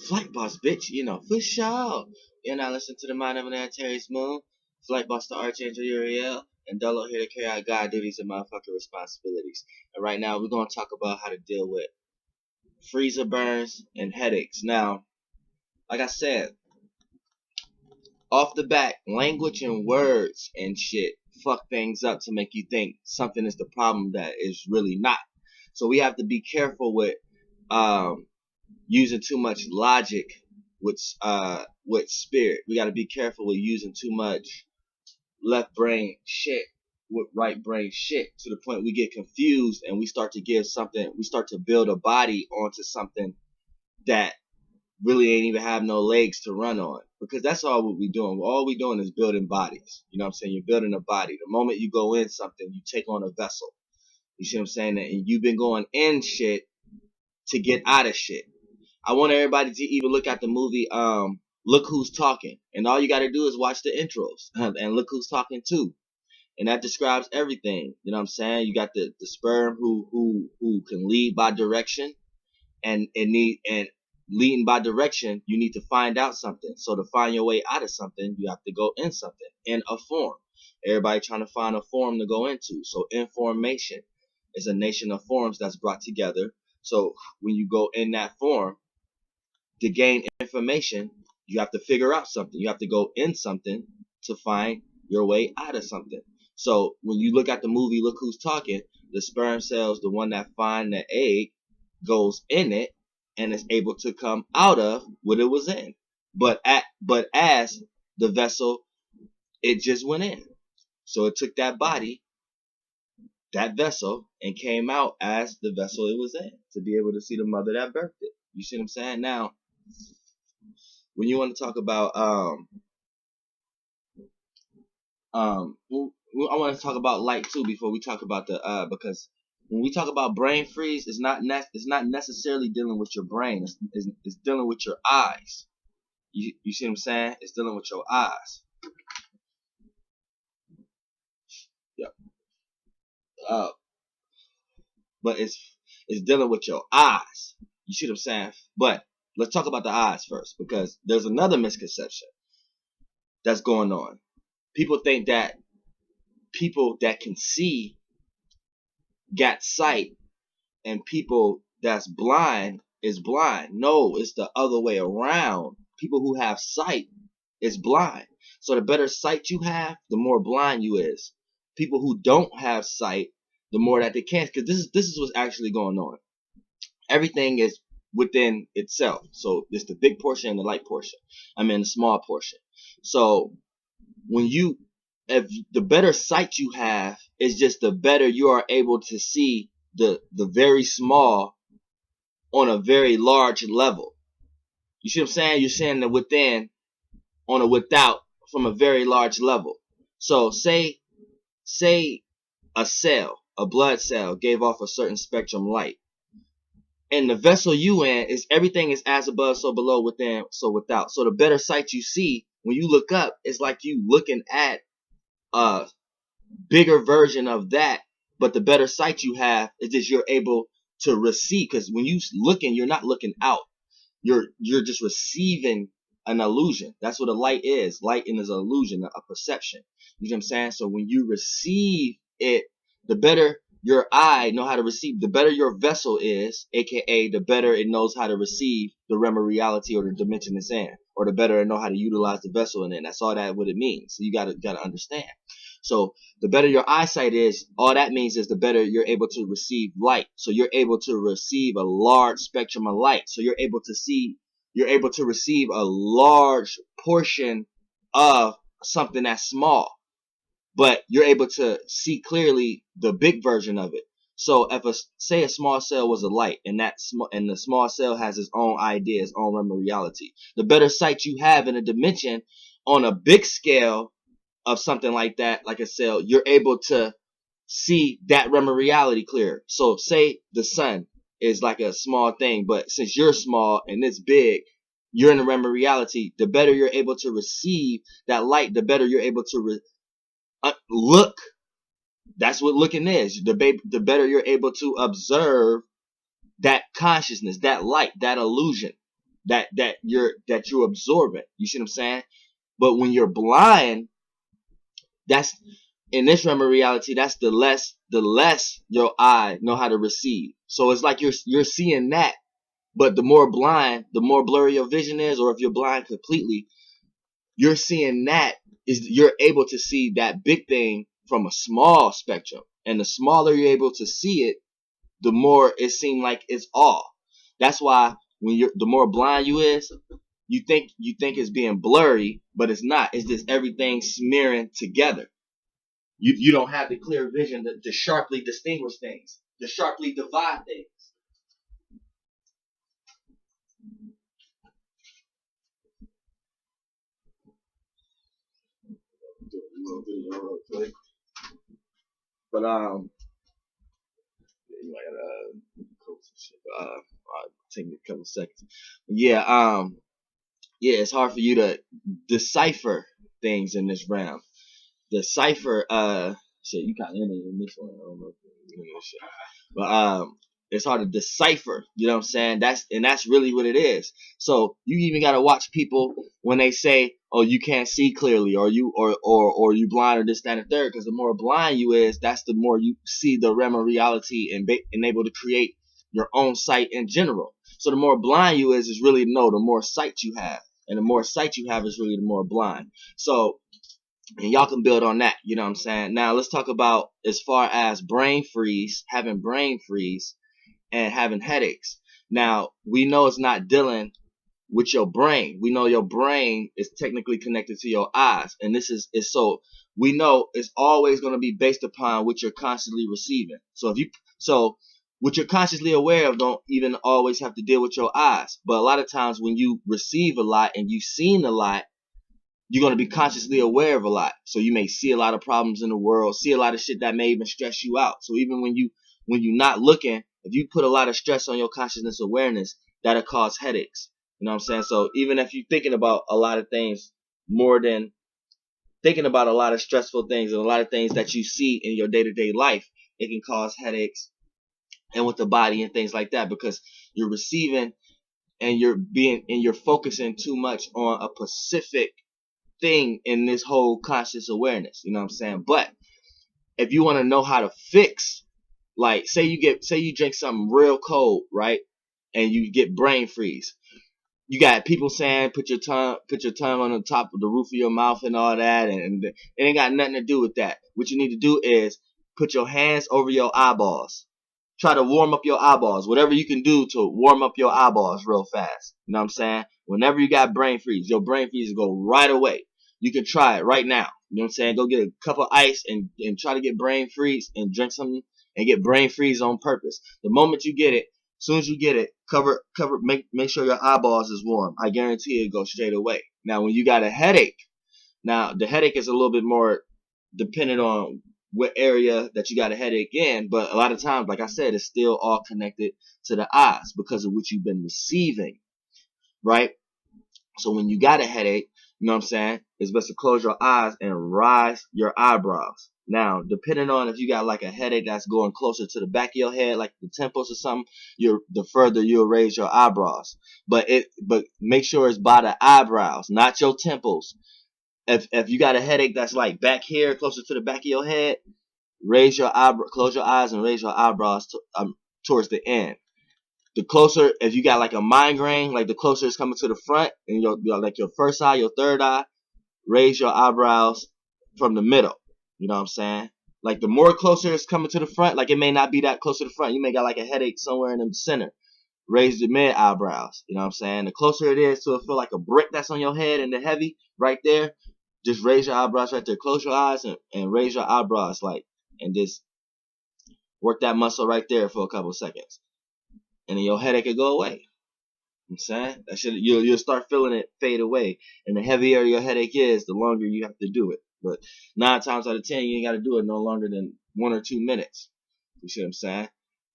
Flight Boss, bitch, for sure. You're not listening to the Mind of an Terry Moon, Flight Boss, the Archangel Uriel, and Dolo here to carry out God duties and motherfucking responsibilities. And right now, we're going to talk about how to deal with freezer burns and headaches. Now, like I said, off the bat, language and words and shit fuck things up to make you think something is the problem that is really not. So we have to be careful with using too much logic with spirit. We got to be careful with using too much left brain shit with right brain shit to the point we get confused and we start to build a body onto something that really ain't even have no legs to run on, because that's all what we doing. All we doing is building bodies. You know what I'm saying? You're building a body. The moment you go in something, you take on a vessel. You see what I'm saying? And you've been going in shit to get out of shit. I want everybody to even look at the movie Look Who's Talking, and all you got to do is watch the intros and Look Who's Talking Too, and that describes everything. You know what I'm saying? You got the sperm who can lead by direction, and leading by direction, you need to find out something. So to find your way out of something, you have to go in something, in a form. Everybody trying to find a form to go into. So information is a nation of forms that's brought together. So when you go in that form to gain information, you have to figure out something. You have to go in something to find your way out of something. So when you look at the movie Look Who's Talking, the sperm cells, the one that find the egg, goes in it and is able to come out of what it was in. But as the vessel, it just went in. So it took that body, that vessel, and came out as the vessel it was in to be able to see the mother that birthed it. You see what I'm saying? Now, when you want to talk about I want to talk about light too before we talk about the because when we talk about brain freeze, it's not necessarily dealing with your brain. It's dealing with your eyes. You see what I'm saying? It's dealing with your eyes. Yep. But it's dealing with your eyes. You see what I'm saying? But let's talk about the eyes first, because there's another misconception that's going on. People think that people that can see got sight, and people that's blind is blind. No, it's the other way around. People who have sight is blind. So the better sight you have, the more blind you is. People who don't have sight, the more that they can't. Because this is what's actually going on. Everything is within itself. So there's the big portion and the light portion. The small portion. So if the better sight you have, is just the better you are able to see the very small on a very large level. You see what I'm saying? You're seeing the within on a without from a very large level. So say a cell, a blood cell, gave off a certain spectrum light. And the vessel you in is everything is as above, so below, within, so without. So the better sight you see, when you look up, it's like you looking at a bigger version of that. But the better sight you have is that you're able to receive, because when you looking, you're not looking out. You're just receiving an illusion. That's what a light is. Light is an illusion, a perception. You know what I'm saying? So when you receive it, the better your eye know how to receive, the better your vessel is, aka the better it knows how to receive the realm of reality or the dimension it's in, or the better it know how to utilize the vessel in it. That's all that what it means. So you gotta understand. So the better your eyesight is, all that means is the better you're able to receive light. So you're able to receive a large spectrum of light. So you're able to receive a large portion of something that's small, but you're able to see clearly the big version of it. So if say a small cell was a light, and the small cell has its own idea, its own realm of reality, the better sight you have in a dimension on a big scale of something like that, like a cell, you're able to see that realm of reality clear. So say the sun is like a small thing, but since you're small and it's big, you're in the realm of reality. The better you're able to receive that light, the better you're able to look. That's what looking is. The better you're able to observe that consciousness, that light, that illusion. that you're absorbing. You see what I'm saying? But when you're blind, that's in this realm of reality, that's the less your eye know how to receive. So it's like you're seeing that, but the more blind, the more blurry your vision is, or if you're blind completely, you're seeing that is you're able to see that big thing from a small spectrum. And the smaller you're able to see it, the more it seems like it's all. That's why when you're the more blind you is, you think it's being blurry, but it's not. It's just everything smearing together. You don't have the clear vision to sharply distinguish things, to sharply divide things. Do a little video real quick. But you might gotta shit. I'll take me a couple seconds. Yeah, yeah, it's hard for you to decipher things in this realm. Decipher, shit, you kind of in it in this one. I don't know if you're in this shit. But it's hard to decipher. You know what I'm saying? That's really what it is. So you even gotta watch people when they say, "Oh, you can't see clearly," or you blind, or this, that, and third. Because the more blind you is, that's the more you see the realm of reality and able to create your own sight in general. So the more blind you is really no. The more sight you have, and the more sight you have is really the more blind. So and y'all can build on that. You know what I'm saying? Now let's talk about as far as brain freeze, having brain freeze and having headaches. Now, we know it's not dealing with your brain. We know your brain is technically connected to your eyes. And this is so we know it's always going to be based upon what you're constantly receiving. So what you're consciously aware of don't even always have to deal with your eyes. But a lot of times when you receive a lot and you've seen a lot, you're going to be consciously aware of a lot. So you may see a lot of problems in the world, see a lot of shit that may even stress you out. So even when you're not looking, if you put a lot of stress on your consciousness awareness, that'll cause headaches. You know what I'm saying? So even if you're thinking about a lot of things more than thinking about a lot of stressful things and a lot of things that you see in your day-to-day life, it can cause headaches and with the body and things like that because you're receiving and you're focusing too much on a specific thing in this whole conscious awareness. You know what I'm saying? But if you want to know how to fix, like say you drink something real cold, right? And you get brain freeze. You got people saying put your tongue on the top of the roof of your mouth and all that, and it ain't got nothing to do with that. What you need to do is put your hands over your eyeballs. Try to warm up your eyeballs. Whatever you can do to warm up your eyeballs real fast. You know what I'm saying? Whenever you got brain freeze, your brain freeze will go right away. You can try it right now. You know what I'm saying? Go get a cup of ice and try to get brain freeze and drink something and get brain freeze on purpose. The moment you get it, as soon as you get it, make sure your eyeballs is warm. I guarantee it goes straight away. Now, when you got a headache, now the headache is a little bit more dependent on what area that you got a headache in, but a lot of times, like I said, it's still all connected to the eyes because of what you've been receiving, right? So when you got a headache, you know what I'm saying, it's best to close your eyes and rise your eyebrows. Now, depending on if you got like a headache that's going closer to the back of your head, like the temples or something, the further you'll raise your eyebrows. But make sure it's by the eyebrows, not your temples. If you got a headache that's like back here, closer to the back of your head, close your eyes and raise your eyebrows towards the end. The closer, if you got like a migraine, like the closer it's coming to the front, and like your first eye, your third eye, raise your eyebrows from the middle. You know what I'm saying? Like the more closer it's coming to the front, like it may not be that close to the front. You may got like a headache somewhere in the center. Raise the mid eyebrows. You know what I'm saying? The closer it is to it feel like a brick that's on your head and the heavy right there, just raise your eyebrows right there. Close your eyes and raise your eyebrows and just work that muscle right there for a couple of seconds. And then your headache will go away. You know what I'm saying? You'll start feeling it fade away. And the heavier your headache is, the longer you have to do it. But 9 times out of 10, you ain't got to do it no longer than 1 or 2 minutes. You see what I'm saying?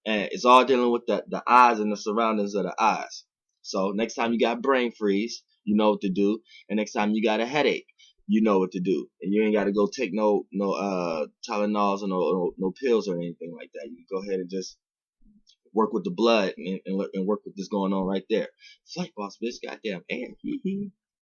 And it's all dealing with the eyes and the surroundings of the eyes. So next time you got brain freeze, you know what to do. And next time you got a headache, you know what to do. And you ain't got to go take no Tylenols or no pills or anything like that. You can go ahead and just work with the blood and work with this going on right there. Flight boss, bitch, goddamn air.